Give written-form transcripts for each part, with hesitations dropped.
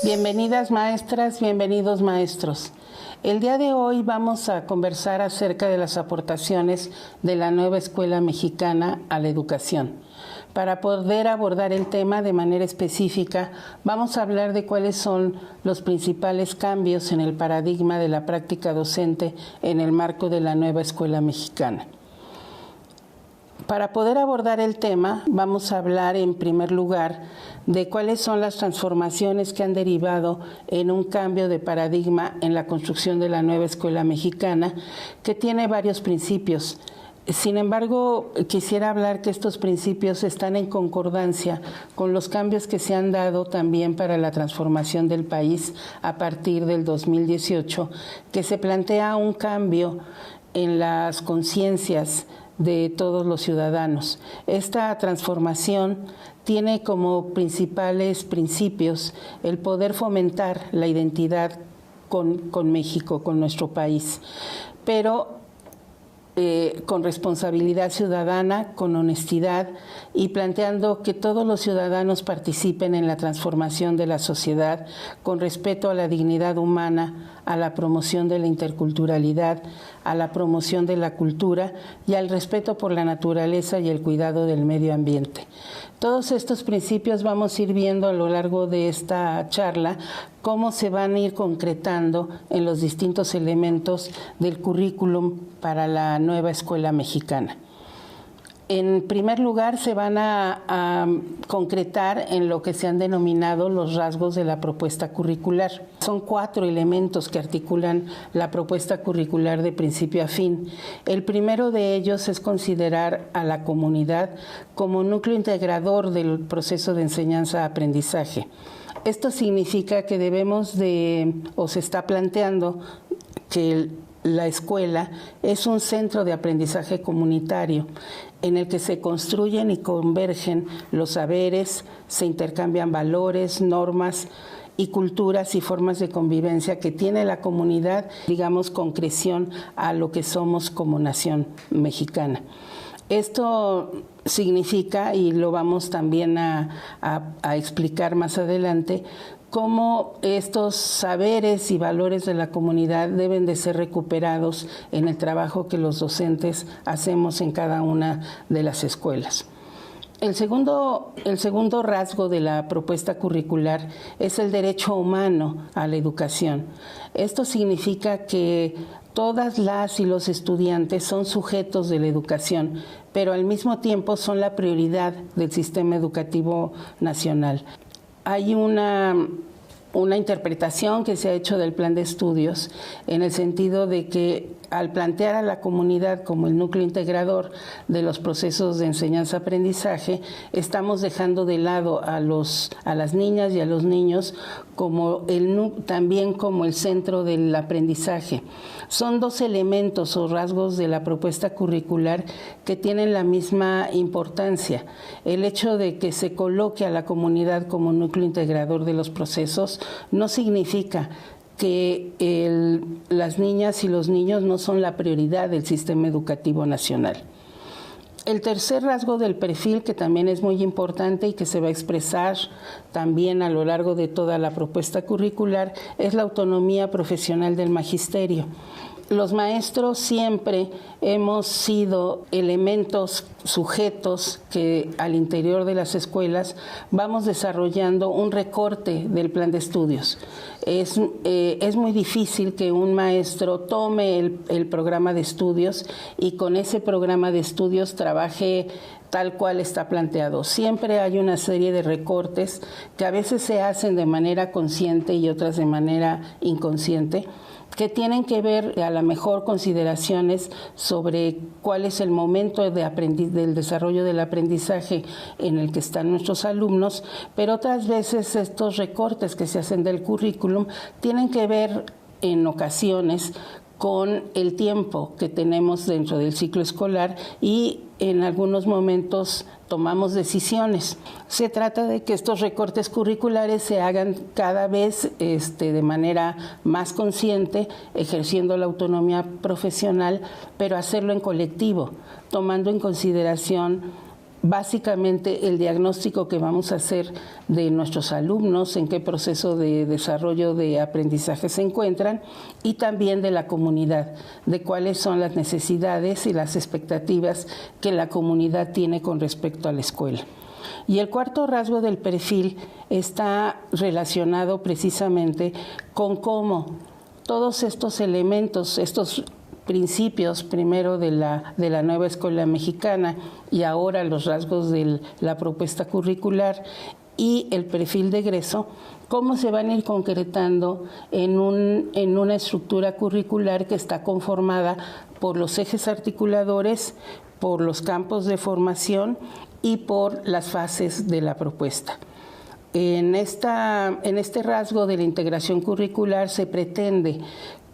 Bienvenidas maestras, bienvenidos maestros. El día de hoy vamos a conversar acerca de las aportaciones de la nueva escuela mexicana a la educación. Para poder abordar el tema de manera específica, vamos a hablar de cuáles son los principales cambios en el paradigma de la práctica docente en el marco de la nueva escuela mexicana. Para poder abordar el tema, vamos a hablar en primer lugar de cuáles son las transformaciones que han derivado en un cambio de paradigma en la construcción de la nueva escuela mexicana, que tiene varios principios. Sin embargo, quisiera hablar que estos principios están en concordancia con los cambios que se han dado también para la transformación del país a partir del 2018, que se plantea un cambio en las conciencias de todos los ciudadanos. Esta transformación tiene como principales principios el poder fomentar la identidad con México, con nuestro país, pero con responsabilidad ciudadana, con honestidad y planteando que todos los ciudadanos participen en la transformación de la sociedad con respeto a la dignidad humana, a la promoción de la interculturalidad, a la promoción de la cultura y al respeto por la naturaleza y el cuidado del medio ambiente. Todos estos principios vamos a ir viendo a lo largo de esta charla cómo se van a ir concretando en los distintos elementos del currículum para la nueva escuela mexicana. En primer lugar, se van a concretar en lo que se han denominado los rasgos de la propuesta curricular. Son 4 elementos que articulan la propuesta curricular de principio a fin. El primero de ellos es considerar a la comunidad como núcleo integrador del proceso de enseñanza-aprendizaje. Esto significa que se está planteando que la escuela es un centro de aprendizaje comunitario en el que se construyen y convergen los saberes, se intercambian valores, normas y culturas y formas de convivencia que tiene la comunidad, digamos, concreción a lo que somos como nación mexicana. Esto significa, y lo vamos también a explicar más adelante, cómo estos saberes y valores de la comunidad deben de ser recuperados en el trabajo que los docentes hacemos en cada una de las escuelas. El segundo rasgo de la propuesta curricular es el derecho humano a la educación. Esto significa que todas las y los estudiantes son sujetos de la educación, pero al mismo tiempo son la prioridad del sistema educativo nacional. Hay una interpretación que se ha hecho del plan de estudios en el sentido de que al plantear a la comunidad como el núcleo integrador de los procesos de enseñanza-aprendizaje, estamos dejando de lado a las niñas y a los niños también como el centro del aprendizaje. Son 2 elementos o rasgos de la propuesta curricular que tienen la misma importancia. El hecho de que se coloque a la comunidad como núcleo integrador de los procesos no significa que las niñas y los niños no son la prioridad del sistema educativo nacional. El tercer rasgo del perfil, que también es muy importante y que se va a expresar también a lo largo de toda la propuesta curricular, es la autonomía profesional del magisterio. Los maestros siempre hemos sido elementos, sujetos que al interior de las escuelas vamos desarrollando un recorte del plan de estudios. Es muy difícil que un maestro tome el programa de estudios y con ese programa de estudios trabaje tal cual está planteado. Siempre hay una serie de recortes que a veces se hacen de manera consciente y otras de manera inconsciente, que tienen que ver a lo mejor consideraciones sobre cuál es el momento del desarrollo del aprendizaje en el que están nuestros alumnos, pero otras veces estos recortes que se hacen del currículum tienen que ver en ocasiones con el tiempo que tenemos dentro del ciclo escolar y en algunos momentos tomamos decisiones. Se trata de que estos recortes curriculares se hagan cada vez de manera más consciente, ejerciendo la autonomía profesional, pero hacerlo en colectivo, tomando en consideración básicamente el diagnóstico que vamos a hacer de nuestros alumnos, en qué proceso de desarrollo de aprendizaje se encuentran, y también de la comunidad, de cuáles son las necesidades y las expectativas que la comunidad tiene con respecto a la escuela. Y el cuarto rasgo del perfil está relacionado precisamente con cómo todos estos elementos, estos principios, primero de la nueva escuela mexicana y ahora los rasgos de la propuesta curricular y el perfil de egreso, cómo se van a ir concretando en una estructura curricular que está conformada por los ejes articuladores, por los campos de formación y por las fases de la propuesta. En este rasgo de la integración curricular se pretende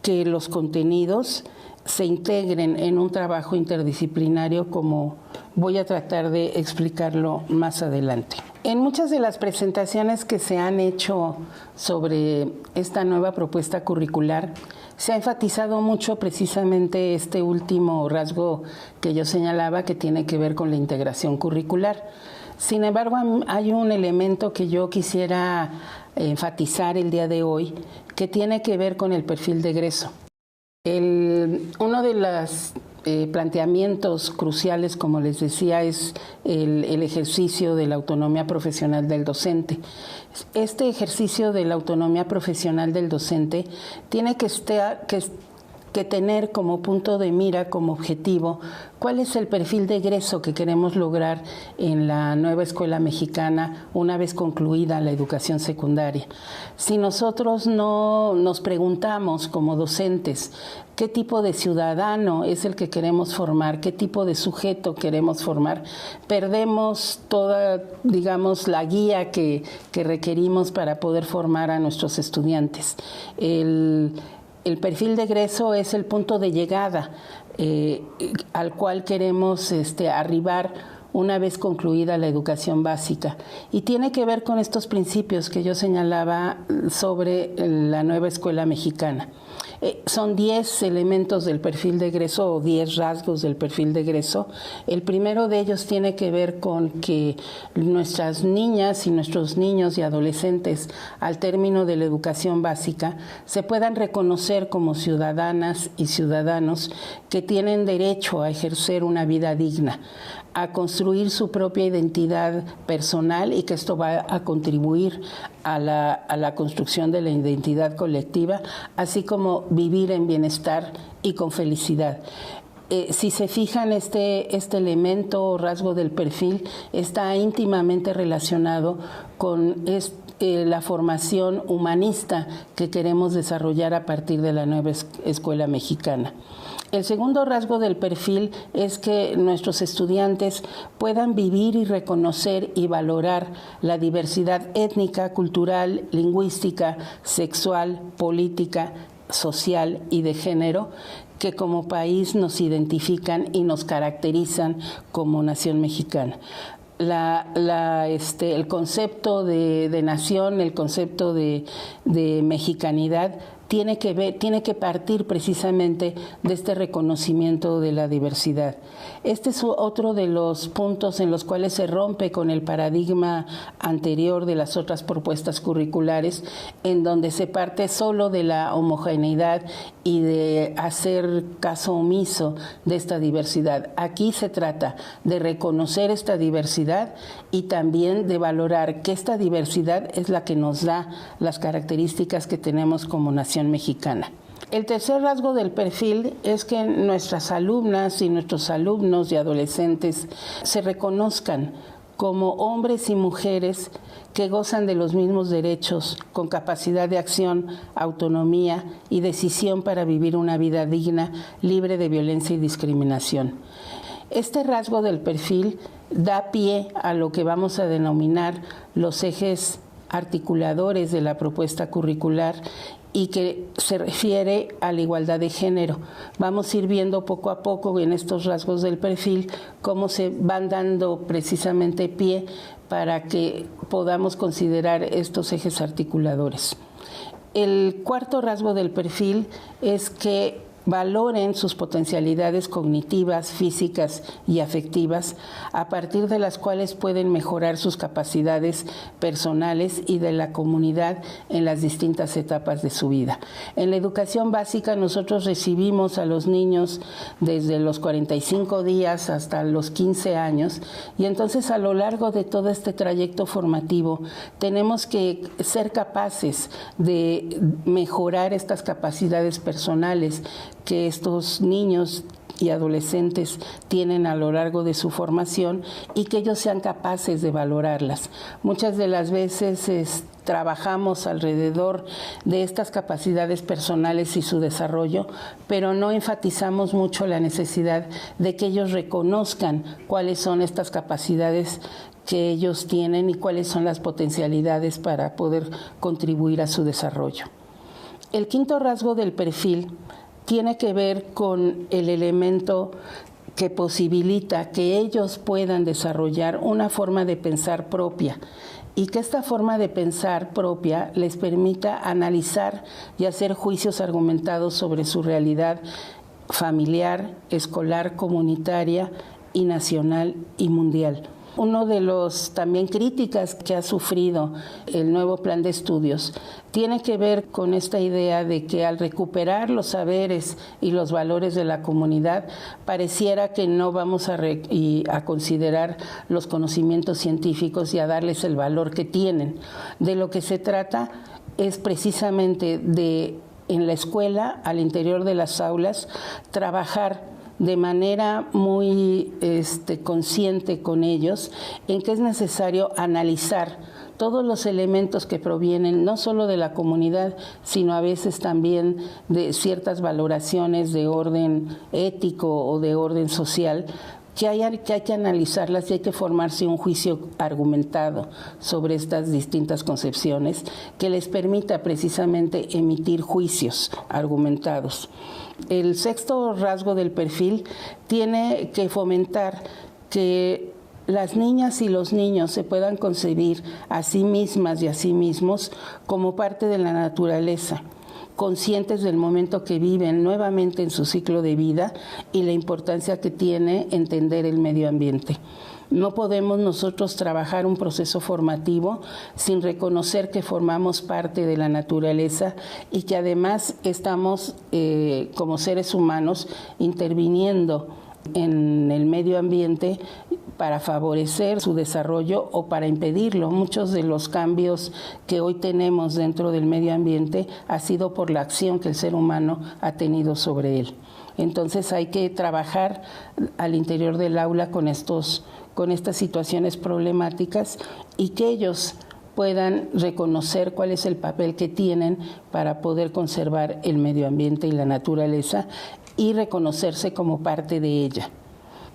que los contenidos se integren en un trabajo interdisciplinario, como voy a tratar de explicarlo más adelante. En muchas de las presentaciones que se han hecho sobre esta nueva propuesta curricular, se ha enfatizado mucho precisamente este último rasgo que yo señalaba, que tiene que ver con la integración curricular. Sin embargo, hay un elemento que yo quisiera enfatizar el día de hoy, que tiene que ver con el perfil de egreso. Uno de los planteamientos cruciales, como les decía, es el ejercicio de la autonomía profesional del docente. Este ejercicio de la autonomía profesional del docente tiene que tener como punto de mira, como objetivo, cuál es el perfil de egreso que queremos lograr en la nueva escuela mexicana una vez concluida la educación secundaria. Si nosotros no nos preguntamos como docentes qué tipo de ciudadano es el que queremos formar, qué tipo de sujeto queremos formar, perdemos toda, digamos, la guía que requerimos para poder formar a nuestros estudiantes. El perfil de egreso es el punto de llegada al cual queremos arribar una vez concluida la educación básica, y tiene que ver con estos principios que yo señalaba sobre la nueva escuela mexicana. Son 10 elementos del perfil de egreso, o 10 rasgos del perfil de egreso. El primero de ellos tiene que ver con que nuestras niñas y nuestros niños y adolescentes, al término de la educación básica, se puedan reconocer como ciudadanas y ciudadanos que tienen derecho a ejercer una vida digna, a construir su propia identidad personal, y que esto va a contribuir a la construcción de la identidad colectiva, así como vivir en bienestar y con felicidad. Si se fijan, este elemento o rasgo del perfil está íntimamente relacionado con la formación humanista que queremos desarrollar a partir de la nueva escuela mexicana. El segundo rasgo del perfil es que nuestros estudiantes puedan vivir y reconocer y valorar la diversidad étnica, cultural, lingüística, sexual, política, social y de género que como país nos identifican y nos caracterizan como nación mexicana. El concepto de nación, el concepto de mexicanidad tiene que partir precisamente de este reconocimiento de la diversidad. Este es otro de los puntos en los cuales se rompe con el paradigma anterior de las otras propuestas curriculares, en donde se parte solo de la homogeneidad y de hacer caso omiso de esta diversidad. Aquí se trata de reconocer esta diversidad y también de valorar que esta diversidad es la que nos da las características que tenemos como nación mexicana. El tercer rasgo del perfil es que nuestras alumnas y nuestros alumnos y adolescentes se reconozcan como hombres y mujeres que gozan de los mismos derechos, con capacidad de acción, autonomía y decisión para vivir una vida digna, libre de violencia y discriminación. Este rasgo del perfil da pie a lo que vamos a denominar los ejes articuladores de la propuesta curricular, y que se refiere a la igualdad de género. Vamos a ir viendo poco a poco en estos rasgos del perfil cómo se van dando precisamente pie para que podamos considerar estos ejes articuladores. El cuarto rasgo del perfil es que valoren sus potencialidades cognitivas, físicas y afectivas, a partir de las cuales pueden mejorar sus capacidades personales y de la comunidad en las distintas etapas de su vida. En la educación básica nosotros recibimos a los niños desde los 45 días hasta los 15 años, y entonces a lo largo de todo este trayecto formativo tenemos que ser capaces de mejorar estas capacidades personales que estos niños y adolescentes tienen a lo largo de su formación, y que ellos sean capaces de valorarlas. Muchas de las veces trabajamos alrededor de estas capacidades personales y su desarrollo, pero no enfatizamos mucho la necesidad de que ellos reconozcan cuáles son estas capacidades que ellos tienen y cuáles son las potencialidades para poder contribuir a su desarrollo. El quinto rasgo del perfil tiene que ver con el elemento que posibilita que ellos puedan desarrollar una forma de pensar propia, y que esta forma de pensar propia les permita analizar y hacer juicios argumentados sobre su realidad familiar, escolar, comunitaria y nacional y mundial. Uno de los también críticas que ha sufrido el nuevo plan de estudios tiene que ver con esta idea de que al recuperar los saberes y los valores de la comunidad, pareciera que no vamos a considerar los conocimientos científicos y a darles el valor que tienen. De lo que se trata es precisamente de, en la escuela, al interior de las aulas, trabajar de manera muy consciente con ellos en que es necesario analizar todos los elementos que provienen no solo de la comunidad, sino a veces también de ciertas valoraciones de orden ético o de orden social, que hay que analizarlas y hay que formarse un juicio argumentado sobre estas distintas concepciones que les permita precisamente emitir juicios argumentados. El sexto rasgo del perfil tiene que fomentar que las niñas y los niños se puedan concebir a sí mismas y a sí mismos como parte de la naturaleza, conscientes del momento que viven nuevamente en su ciclo de vida y la importancia que tiene entender el medio ambiente. No podemos nosotros trabajar un proceso formativo sin reconocer que formamos parte de la naturaleza y que además estamos como seres humanos interviniendo en el medio ambiente para favorecer su desarrollo o para impedirlo. Muchos de los cambios que hoy tenemos dentro del medio ambiente ha sido por la acción que el ser humano ha tenido sobre él. Entonces hay que trabajar al interior del aula con estas situaciones problemáticas y que ellos puedan reconocer cuál es el papel que tienen para poder conservar el medio ambiente y la naturaleza y reconocerse como parte de ella.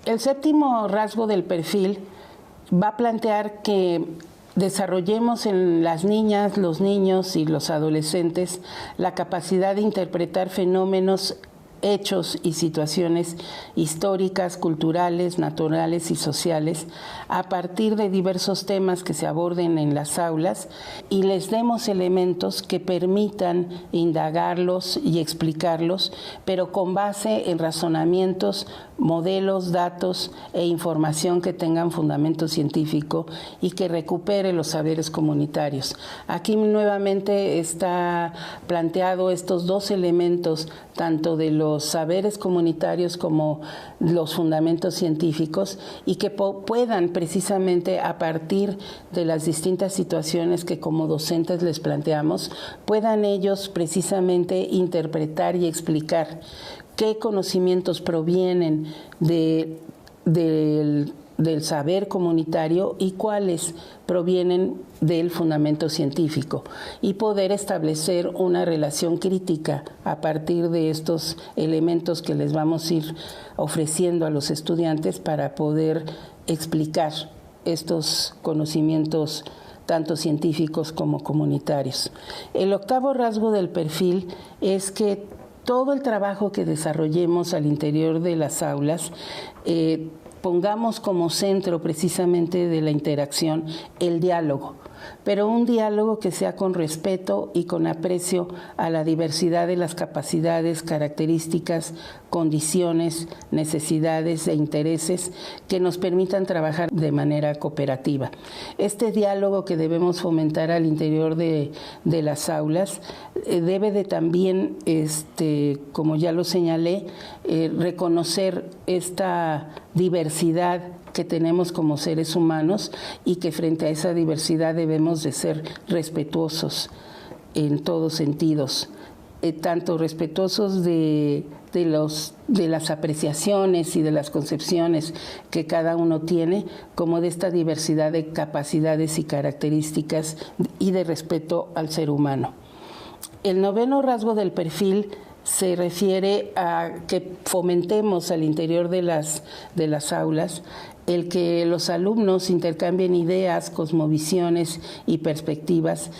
El séptimo rasgo del perfil va a plantear que desarrollemos en las niñas, los niños y los adolescentes la capacidad de interpretar fenómenos, hechos y situaciones históricas, culturales, naturales y sociales a partir de diversos temas que se aborden en las aulas y les demos elementos que permitan indagarlos y explicarlos, pero con base en razonamientos, modelos, datos e información que tengan fundamento científico y que recupere los saberes comunitarios. Aquí nuevamente está planteado estos dos elementos, tanto de los saberes comunitarios como los fundamentos científicos, y que puedan precisamente a partir de las distintas situaciones que como docentes les planteamos, puedan ellos precisamente interpretar y explicar qué conocimientos provienen del saber comunitario y cuáles provienen del fundamento científico, y poder establecer una relación crítica a partir de estos elementos que les vamos a ir ofreciendo a los estudiantes para poder explicar estos conocimientos tanto científicos como comunitarios. El octavo rasgo del perfil es que todo el trabajo que desarrollemos al interior de las aulas pongamos como centro precisamente de la interacción el diálogo, pero un diálogo que sea con respeto y con aprecio a la diversidad de las capacidades, características, condiciones, necesidades e intereses que nos permitan trabajar de manera cooperativa. Este diálogo que debemos fomentar al interior de las aulas debe de también, como ya lo señalé, reconocer esta diversidad que tenemos como seres humanos y que frente a esa diversidad debemos de ser respetuosos en todos sentidos, tanto respetuosos de las apreciaciones y de las concepciones que cada uno tiene, como de esta diversidad de capacidades y características y de respeto al ser humano. El noveno rasgo del perfil se refiere a que fomentemos al interior de las aulas el que los alumnos intercambien ideas, cosmovisiones y perspectivas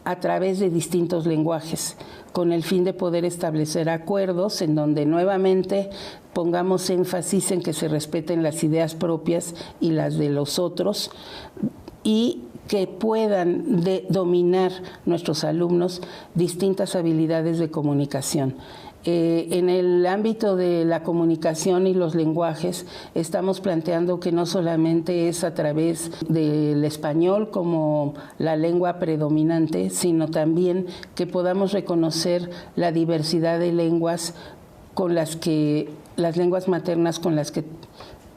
a través de distintos lenguajes, con el fin de poder establecer acuerdos en donde nuevamente pongamos énfasis en que se respeten las ideas propias y las de los otros, y que puedan dominar nuestros alumnos distintas habilidades de comunicación. En el ámbito de la comunicación y los lenguajes, estamos planteando que no solamente es a través del español como la lengua predominante, sino también que podamos reconocer la diversidad de lenguas las lenguas maternas con las que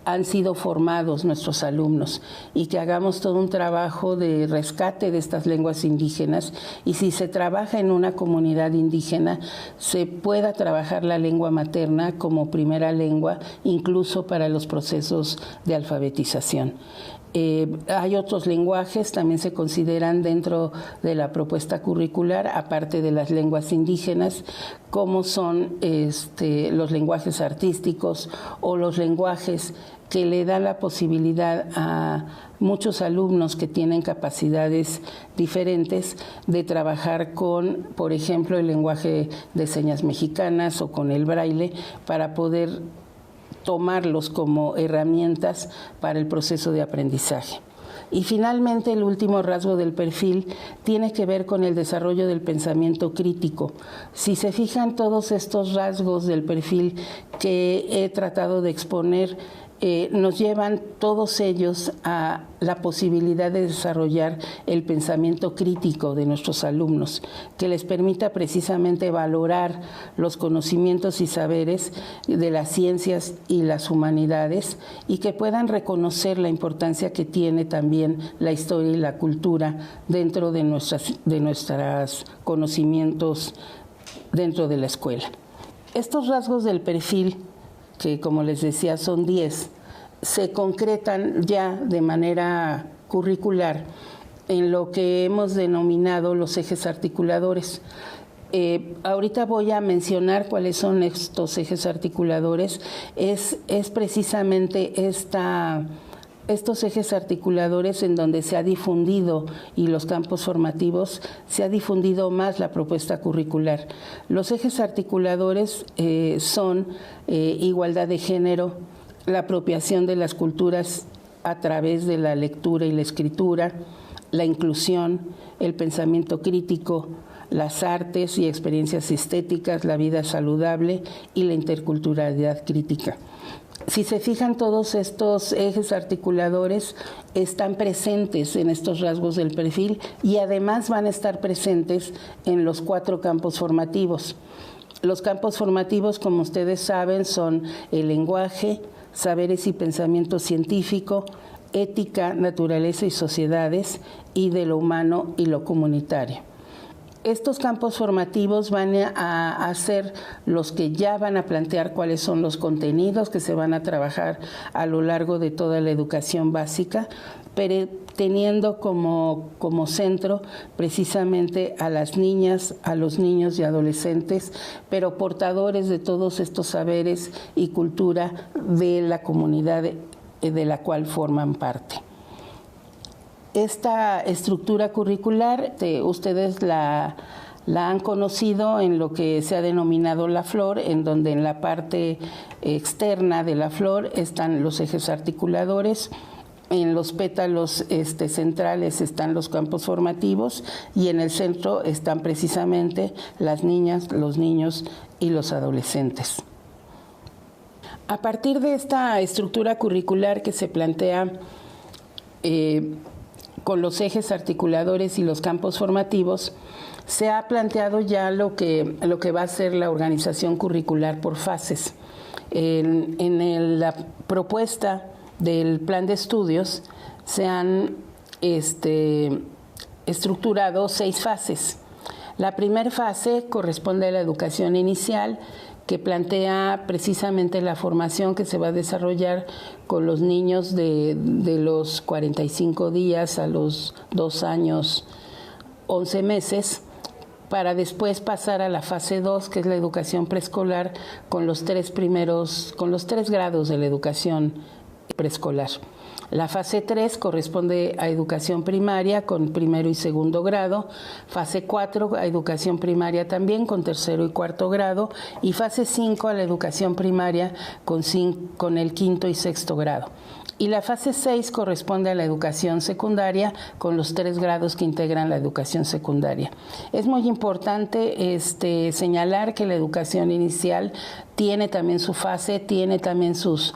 han sido formados nuestros alumnos, y que hagamos todo un trabajo de rescate de estas lenguas indígenas, y si se trabaja en una comunidad indígena, se pueda trabajar la lengua materna como primera lengua, incluso para los procesos de alfabetización. Hay otros lenguajes, también se consideran dentro de la propuesta curricular, aparte de las lenguas indígenas, como son los lenguajes artísticos o los lenguajes que le dan la posibilidad a muchos alumnos que tienen capacidades diferentes de trabajar con, por ejemplo, el lenguaje de señas mexicanas o con el braille, para poder tomarlos como herramientas para el proceso de aprendizaje. Y finalmente, el último rasgo del perfil tiene que ver con el desarrollo del pensamiento crítico. Si se fijan, todos estos rasgos del perfil que he tratado de exponer nos llevan todos ellos a la posibilidad de desarrollar el pensamiento crítico de nuestros alumnos, que les permita precisamente valorar los conocimientos y saberes de las ciencias y las humanidades, y que puedan reconocer la importancia que tiene también la historia y la cultura dentro de nuestros conocimientos dentro de la escuela. Estos rasgos del perfil, que como les decía son 10, se concretan ya de manera curricular en lo que hemos denominado los ejes articuladores. Ahorita voy a mencionar cuáles son estos ejes articuladores. Es precisamente estos ejes articuladores en donde se ha difundido, y los campos formativos, se ha difundido más la propuesta curricular. Los ejes articuladores son igualdad de género, la apropiación de las culturas a través de la lectura y la escritura, la inclusión, el pensamiento crítico, las artes y experiencias estéticas, la vida saludable y la interculturalidad crítica. Si se fijan, todos estos ejes articuladores están presentes en estos rasgos del perfil, y además van a estar presentes en los 4 campos formativos. Los campos formativos, como ustedes saben, son el lenguaje, saberes y pensamiento científico, ética, naturaleza y sociedades, y de lo humano y lo comunitario. Estos campos formativos van a ser los que ya van a plantear cuáles son los contenidos que se van a trabajar a lo largo de toda la educación básica, pero teniendo como centro precisamente a las niñas, a los niños y adolescentes, pero portadores de todos estos saberes y cultura de la comunidad de la cual forman parte. Esta estructura curricular, ustedes la La han conocido en lo que se ha denominado la flor, en donde en la parte externa de la flor están los ejes articuladores, en los pétalos centrales están los campos formativos y en el centro están precisamente las niñas, los niños y los adolescentes. A partir de esta estructura curricular que se plantea con los ejes articuladores y los campos formativos, se ha planteado ya lo que va a ser la organización curricular por fases. En la propuesta del plan de estudios se han estructurado 6 fases. La primera fase corresponde a la educación inicial, que plantea precisamente la formación que se va a desarrollar con los niños de los 45 días a los 2 años, 11 meses, para después pasar a la fase 2, que es la educación preescolar, con los 3 grados de la educación preescolar. La fase 3 corresponde a educación primaria con primero y segundo grado, fase 4 a educación primaria también con tercero y cuarto grado, y fase 5 a la educación primaria con el quinto y sexto grado. Y la fase 6 corresponde a la educación secundaria con los 3 grados que integran la educación secundaria. Es muy importante señalar que la educación inicial tiene también su fase, tiene también sus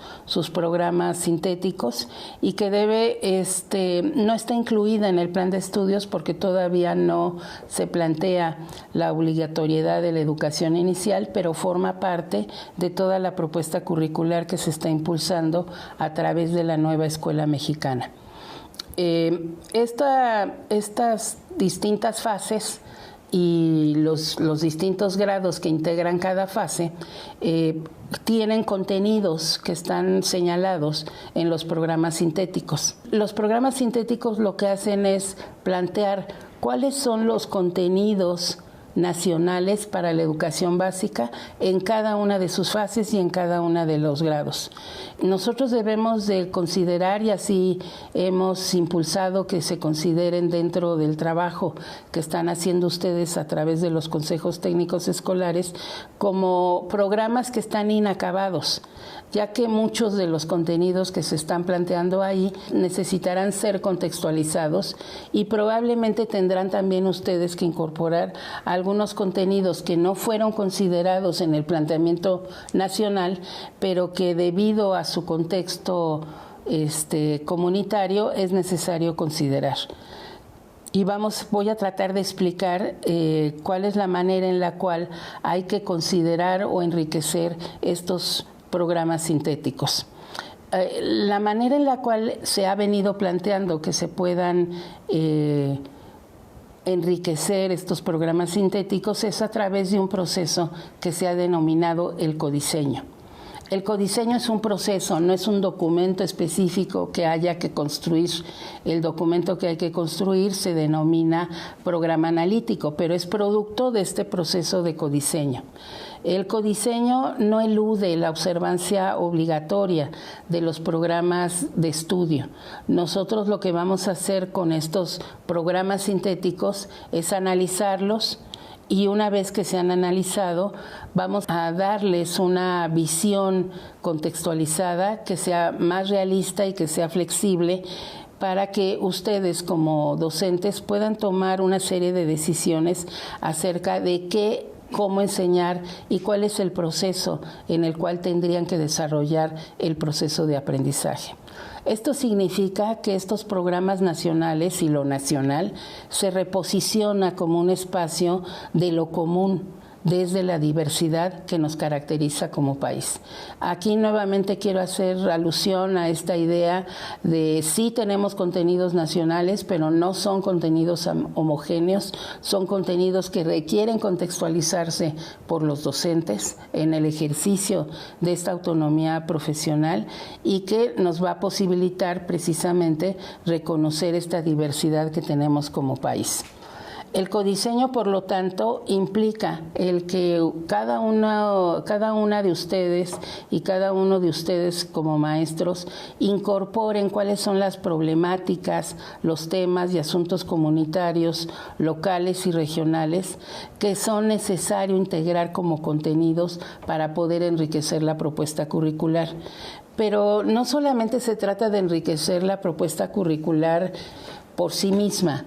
programas sintéticos y que no está incluida en el plan de estudios porque todavía no se plantea la obligatoriedad de la educación inicial, pero forma parte de toda la propuesta curricular que se está impulsando a través de la nueva escuela mexicana. Estas distintas fases y los distintos grados que integran cada fase tienen contenidos que están señalados en los programas sintéticos. Los programas sintéticos lo que hacen es plantear cuáles son los contenidos nacionales para la educación básica en cada una de sus fases y en cada uno de los grados. Nosotros debemos de considerar, y así hemos impulsado que se consideren dentro del trabajo que están haciendo ustedes a través de los consejos técnicos escolares, como programas que están inacabados, ya que muchos de los contenidos que se están planteando ahí necesitarán ser contextualizados y probablemente tendrán también ustedes que incorporar algunos contenidos que no fueron considerados en el planteamiento nacional, pero que debido a su contexto comunitario es necesario considerar. Y voy a tratar de explicar cuál es la manera en la cual hay que considerar o enriquecer estos programas sintéticos. La manera en la cual se ha venido planteando que se puedan enriquecer estos programas sintéticos es a través de un proceso que se ha denominado el codiseño. El codiseño es un proceso, no es un documento específico que haya que construir. El documento que hay que construir se denomina programa analítico, pero es producto de este proceso de codiseño. El codiseño no elude la observancia obligatoria de los programas de estudio. Nosotros lo que vamos a hacer con estos programas sintéticos es analizarlos, y una vez que se han analizado, vamos a darles una visión contextualizada que sea más realista y que sea flexible para que ustedes como docentes puedan tomar una serie de decisiones acerca de cómo enseñar y cuál es el proceso en el cual tendrían que desarrollar el proceso de aprendizaje. Esto significa que estos programas nacionales y lo nacional se reposiciona como un espacio de lo común desde la diversidad que nos caracteriza como país. Aquí nuevamente quiero hacer alusión a esta idea de sí tenemos contenidos nacionales, pero no son contenidos homogéneos, son contenidos que requieren contextualizarse por los docentes en el ejercicio de esta autonomía profesional y que nos va a posibilitar precisamente reconocer esta diversidad que tenemos como país. El codiseño, por lo tanto, implica el que cada una de ustedes y cada uno de ustedes como maestros incorporen cuáles son las problemáticas, los temas y asuntos comunitarios, locales y regionales que son necesarios integrar como contenidos para poder enriquecer la propuesta curricular. Pero no solamente se trata de enriquecer la propuesta curricular por sí misma.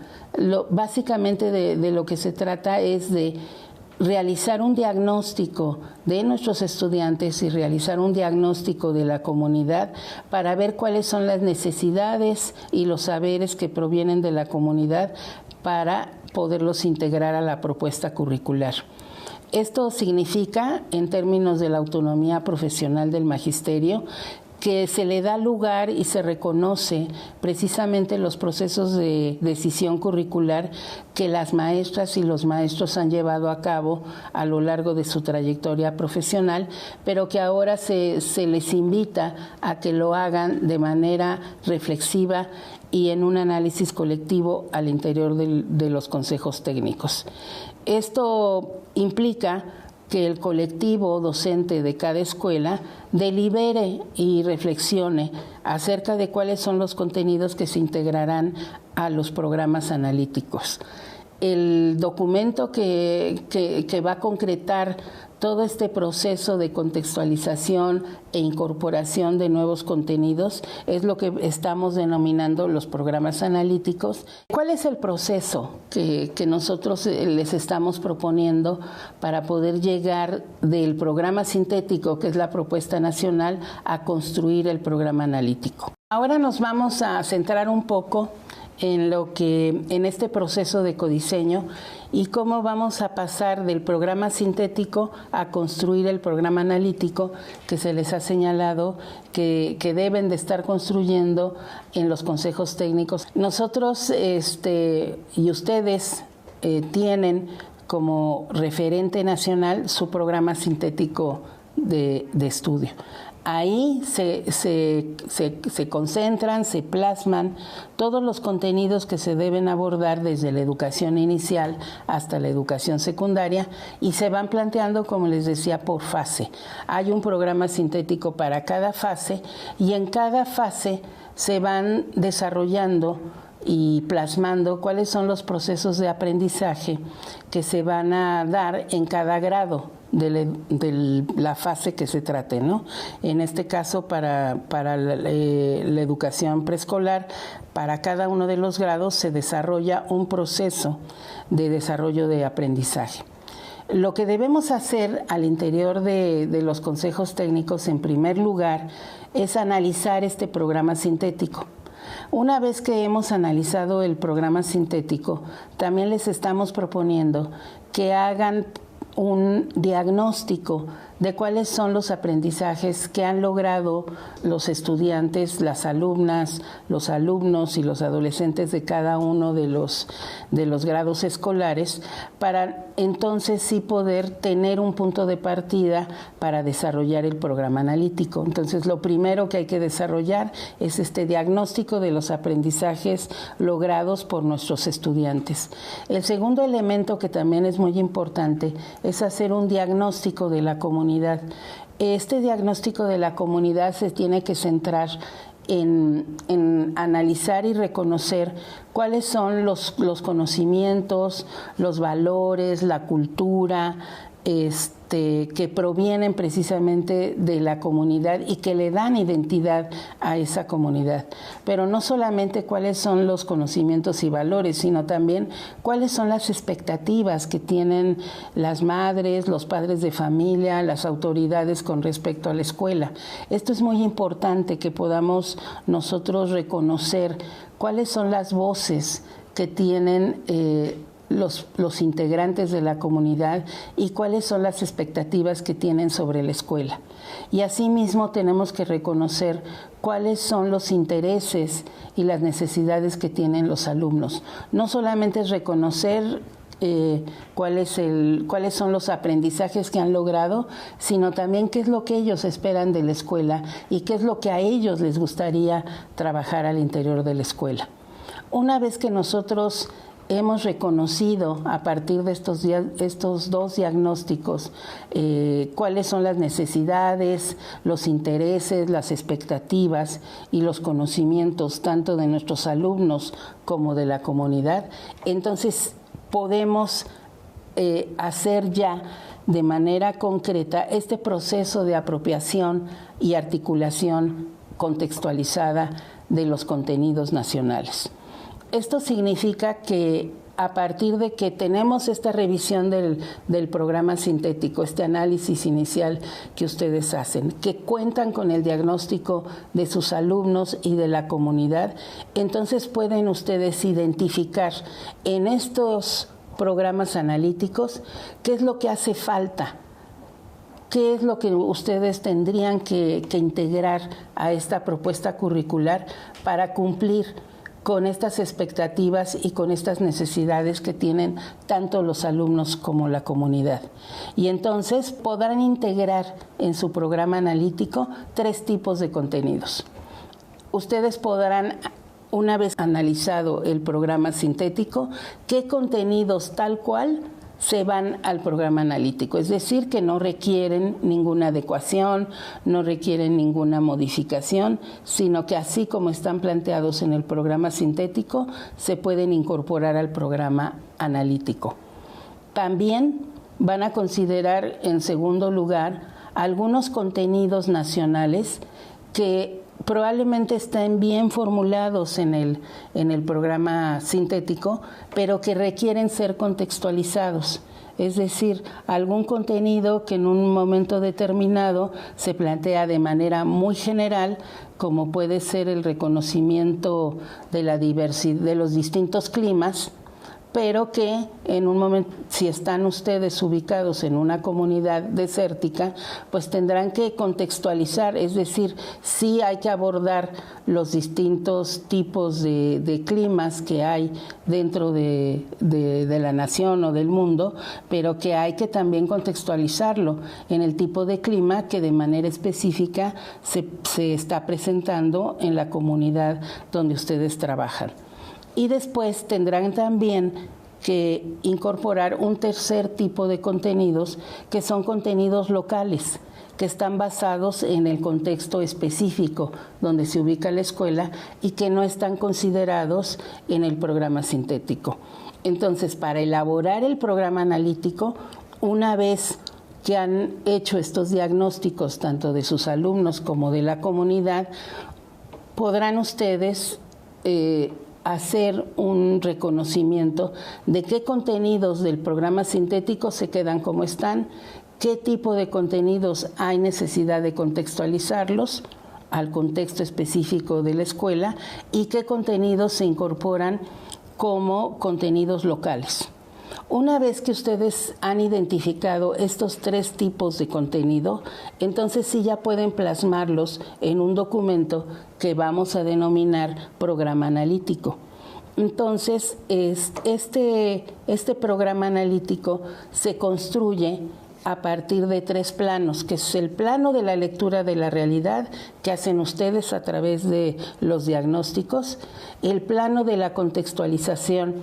Básicamente de lo que se trata es de realizar un diagnóstico de nuestros estudiantes y realizar un diagnóstico de la comunidad para ver cuáles son las necesidades y los saberes que provienen de la comunidad para poderlos integrar a la propuesta curricular. Esto significa, en términos de la autonomía profesional del magisterio, que se le da lugar y se reconoce precisamente los procesos de decisión curricular que las maestras y los maestros han llevado a cabo a lo largo de su trayectoria profesional, pero que ahora se les invita a que lo hagan de manera reflexiva y en un análisis colectivo al interior de los consejos técnicos. Esto implica que el colectivo docente de cada escuela delibere y reflexione acerca de cuáles son los contenidos que se integrarán a los programas analíticos. El documento que va a concretar todo este proceso de contextualización e incorporación de nuevos contenidos es lo que estamos denominando los programas analíticos. ¿Cuál es el proceso que nosotros les estamos proponiendo para poder llegar del programa sintético, que es la propuesta nacional, a construir el programa analítico? Ahora nos vamos a centrar un poco en este proceso de codiseño y cómo vamos a pasar del programa sintético a construir el programa analítico que se les ha señalado que deben de estar construyendo en los consejos técnicos. Nosotros y ustedes tienen como referente nacional su programa sintético de estudio. Ahí se concentran, se plasman todos los contenidos que se deben abordar desde la educación inicial hasta la educación secundaria y se van planteando, como les decía, por fase. Hay un programa sintético para cada fase y en cada fase se van desarrollando y plasmando cuáles son los procesos de aprendizaje que se van a dar en cada grado de la fase que se trate, ¿no? En este caso, para la educación preescolar, para cada uno de los grados se desarrolla un proceso de desarrollo de aprendizaje. Lo que debemos hacer al interior de los consejos técnicos, en primer lugar, es analizar este programa sintético. Una vez que hemos analizado el programa sintético, también les estamos proponiendo que hagan un diagnóstico de cuáles son los aprendizajes que han logrado los estudiantes, las alumnas, los alumnos y los adolescentes de cada uno de los grados escolares, para entonces sí poder tener un punto de partida para desarrollar el programa analítico. Entonces, lo primero que hay que desarrollar es este diagnóstico de los aprendizajes logrados por nuestros estudiantes. El segundo elemento, que también es muy importante, es hacer un diagnóstico de la comunidad. Este diagnóstico de la comunidad se tiene que centrar en analizar y reconocer cuáles son los conocimientos, los valores, la cultura, que provienen precisamente de la comunidad y que le dan identidad a esa comunidad. Pero no solamente cuáles son los conocimientos y valores, sino también cuáles son las expectativas que tienen las madres, los padres de familia, las autoridades con respecto a la escuela. Esto es muy importante, que podamos nosotros reconocer cuáles son las voces que tienen los integrantes de la comunidad y cuáles son las expectativas que tienen sobre la escuela. Y asimismo tenemos que reconocer cuáles son los intereses y las necesidades que tienen los alumnos. No solamente es reconocer cuáles son los aprendizajes que han logrado, sino también qué es lo que ellos esperan de la escuela y qué es lo que a ellos les gustaría trabajar al interior de la escuela. Una vez que nosotros hemos reconocido a partir de estos dos diagnósticos cuáles son las necesidades, los intereses, las expectativas y los conocimientos tanto de nuestros alumnos como de la comunidad, entonces podemos hacer ya de manera concreta este proceso de apropiación y articulación contextualizada de los contenidos nacionales. Esto significa que a partir de que tenemos esta revisión del programa sintético, este análisis inicial que ustedes hacen, que cuentan con el diagnóstico de sus alumnos y de la comunidad, entonces pueden ustedes identificar en estos programas analíticos qué es lo que hace falta, qué es lo que ustedes tendrían que integrar a esta propuesta curricular para cumplir con estas expectativas y con estas necesidades que tienen tanto los alumnos como la comunidad. Y entonces podrán integrar en su programa analítico 3 tipos de contenidos. Ustedes podrán, una vez analizado el programa sintético, qué contenidos tal cual se van al programa analítico, es decir, que no requieren ninguna adecuación, no requieren ninguna modificación, sino que así como están planteados en el programa sintético, se pueden incorporar al programa analítico. También van a considerar, en segundo lugar, algunos contenidos nacionales que probablemente estén bien formulados en el programa sintético, pero que requieren ser contextualizados. Es decir, algún contenido que en un momento determinado se plantea de manera muy general, como puede ser el reconocimiento de la diversidad de los distintos climas, pero que en un momento, si están ustedes ubicados en una comunidad desértica, pues tendrán que contextualizar, es decir, sí hay que abordar los distintos tipos de climas que hay dentro de la nación o del mundo, pero que hay que también contextualizarlo en el tipo de clima que de manera específica se está presentando en la comunidad donde ustedes trabajan. Y después tendrán también que incorporar un tercer tipo de contenidos, que son contenidos locales, que están basados en el contexto específico donde se ubica la escuela y que no están considerados en el programa sintético. Entonces, para elaborar el programa analítico, una vez que han hecho estos diagnósticos, tanto de sus alumnos como de la comunidad, podrán ustedes hacer un reconocimiento de qué contenidos del programa sintético se quedan como están, qué tipo de contenidos hay necesidad de contextualizarlos al contexto específico de la escuela y qué contenidos se incorporan como contenidos locales. Una vez que ustedes han identificado estos 3 tipos de contenido, entonces sí ya pueden plasmarlos en un documento que vamos a denominar programa analítico. Entonces, este programa analítico se construye a partir de 3 planos, que es el plano de la lectura de la realidad que hacen ustedes a través de los diagnósticos, el plano de la contextualización,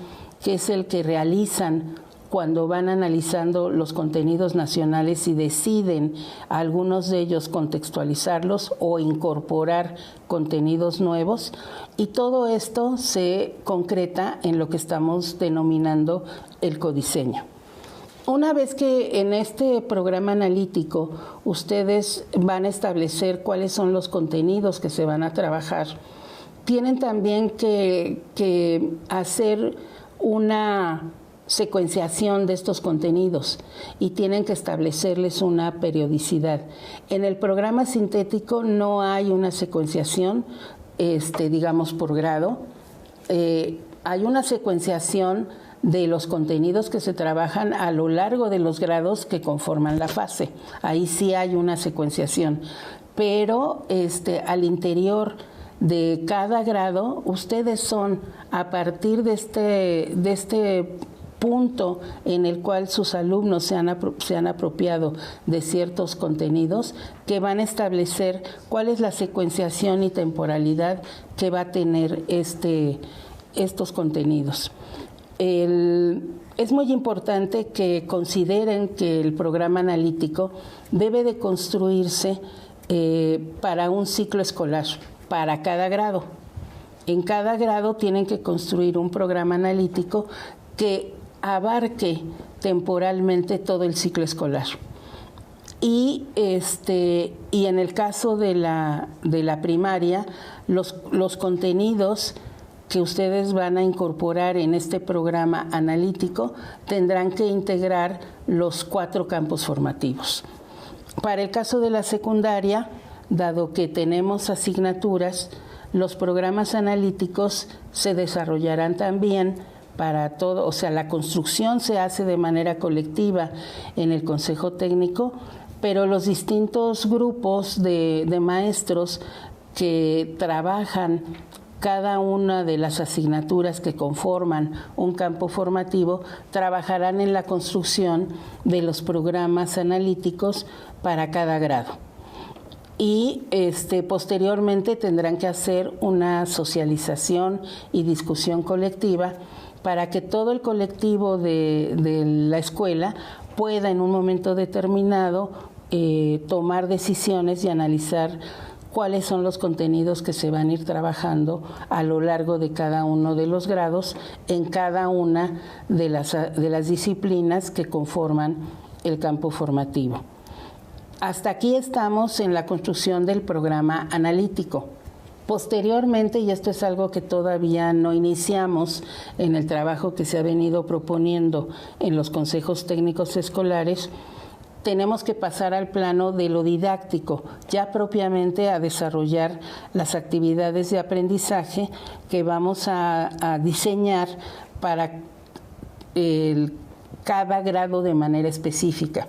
que es el que realizan cuando van analizando los contenidos nacionales y deciden algunos de ellos contextualizarlos o incorporar contenidos nuevos, y todo esto se concreta en lo que estamos denominando el codiseño. Una vez que en este programa analítico ustedes van a establecer cuáles son los contenidos que se van a trabajar, tienen también que hacer una secuenciación de estos contenidos y tienen que establecerles una periodicidad. En el programa sintético no hay una secuenciación, digamos, por grado. Hay una secuenciación de los contenidos que se trabajan a lo largo de los grados que conforman la fase. Ahí sí hay una secuenciación, pero al interior de cada grado, ustedes son, a partir de este punto en el cual sus alumnos se han apropiado de ciertos contenidos, que van a establecer cuál es la secuenciación y temporalidad que va a tener estos contenidos. Es muy importante que consideren que el programa analítico debe de construirse para un ciclo escolar, para cada grado. En cada grado tienen que construir un programa analítico que abarque temporalmente todo el ciclo escolar. Y en el caso de la primaria, los contenidos que ustedes van a incorporar en este programa analítico tendrán que integrar los 4 campos formativos. Para el caso de la secundaria, dado que tenemos asignaturas, los programas analíticos se desarrollarán también para todo, o sea, la construcción se hace de manera colectiva en el Consejo Técnico, pero los distintos grupos de maestros que trabajan cada una de las asignaturas que conforman un campo formativo trabajarán en la construcción de los programas analíticos para cada grado. Y posteriormente tendrán que hacer una socialización y discusión colectiva para que todo el colectivo de la escuela pueda en un momento determinado tomar decisiones y analizar cuáles son los contenidos que se van a ir trabajando a lo largo de cada uno de los grados en cada una de las disciplinas que conforman el campo formativo. Hasta aquí estamos en la construcción del programa analítico. Posteriormente, y esto es algo que todavía no iniciamos en el trabajo que se ha venido proponiendo en los consejos técnicos escolares, tenemos que pasar al plano de lo didáctico, ya propiamente a desarrollar las actividades de aprendizaje que vamos a diseñar para cada grado de manera específica.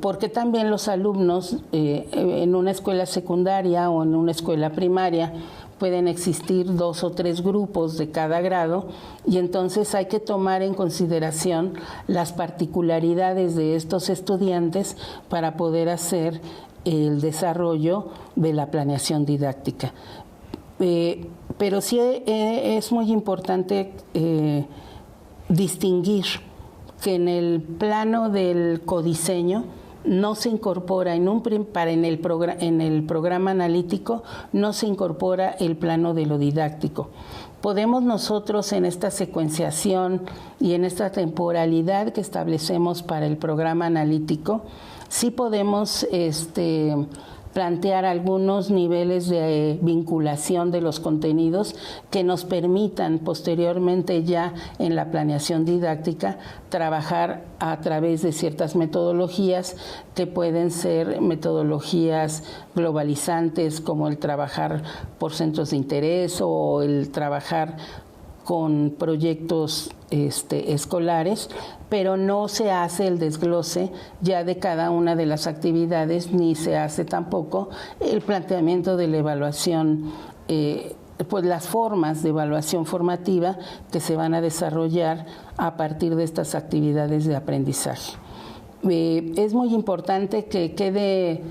Porque también los alumnos en una escuela secundaria o en una escuela primaria pueden existir 2 o 3 grupos de cada grado y entonces hay que tomar en consideración las particularidades de estos estudiantes para poder hacer el desarrollo de la planeación didáctica. Pero sí es muy importante distinguir que en el plano del codiseño no se incorpora en el programa analítico no se incorpora el plano de lo didáctico. Podemos nosotros en esta secuenciación y en esta temporalidad que establecemos para el programa analítico, sí podemos plantear algunos niveles de vinculación de los contenidos que nos permitan posteriormente ya en la planeación didáctica trabajar a través de ciertas metodologías que pueden ser metodologías globalizantes como el trabajar por centros de interés o el trabajar con proyectos escolares, pero no se hace el desglose ya de cada una de las actividades, ni se hace tampoco el planteamiento de la evaluación, pues las formas de evaluación formativa que se van a desarrollar a partir de estas actividades de aprendizaje. Es muy importante que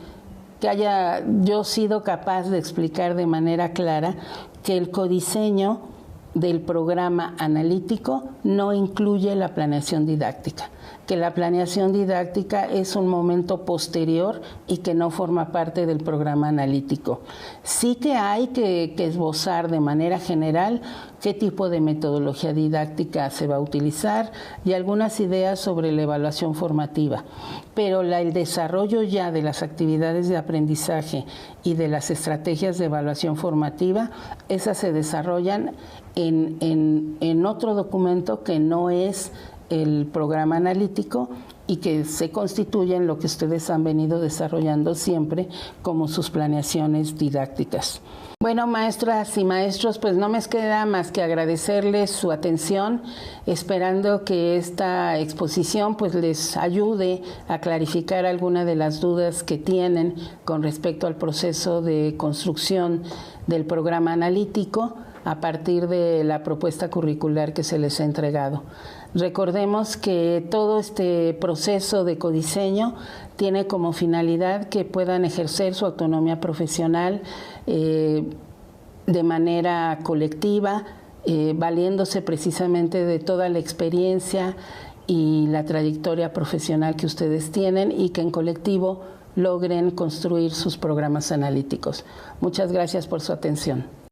haya yo sido capaz de explicar de manera clara que el codiseño del programa analítico no incluye la planeación didáctica, que la planeación didáctica es un momento posterior y que no forma parte del programa analítico. Sí que hay que esbozar de manera general qué tipo de metodología didáctica se va a utilizar y algunas ideas sobre la evaluación formativa, pero el desarrollo ya de las actividades de aprendizaje y de las estrategias de evaluación formativa, esas se desarrollan en otro documento que no es el programa analítico y que se constituye en lo que ustedes han venido desarrollando siempre como sus planeaciones didácticas. Bueno, maestras y maestros, pues no me queda más que agradecerles su atención, esperando que esta exposición pues les ayude a clarificar alguna de las dudas que tienen con respecto al proceso de construcción del programa analítico a partir de la propuesta curricular que se les ha entregado. Recordemos que todo este proceso de codiseño tiene como finalidad que puedan ejercer su autonomía profesional de manera colectiva, valiéndose precisamente de toda la experiencia y la trayectoria profesional que ustedes tienen y que en colectivo logren construir sus programas analíticos. Muchas gracias por su atención.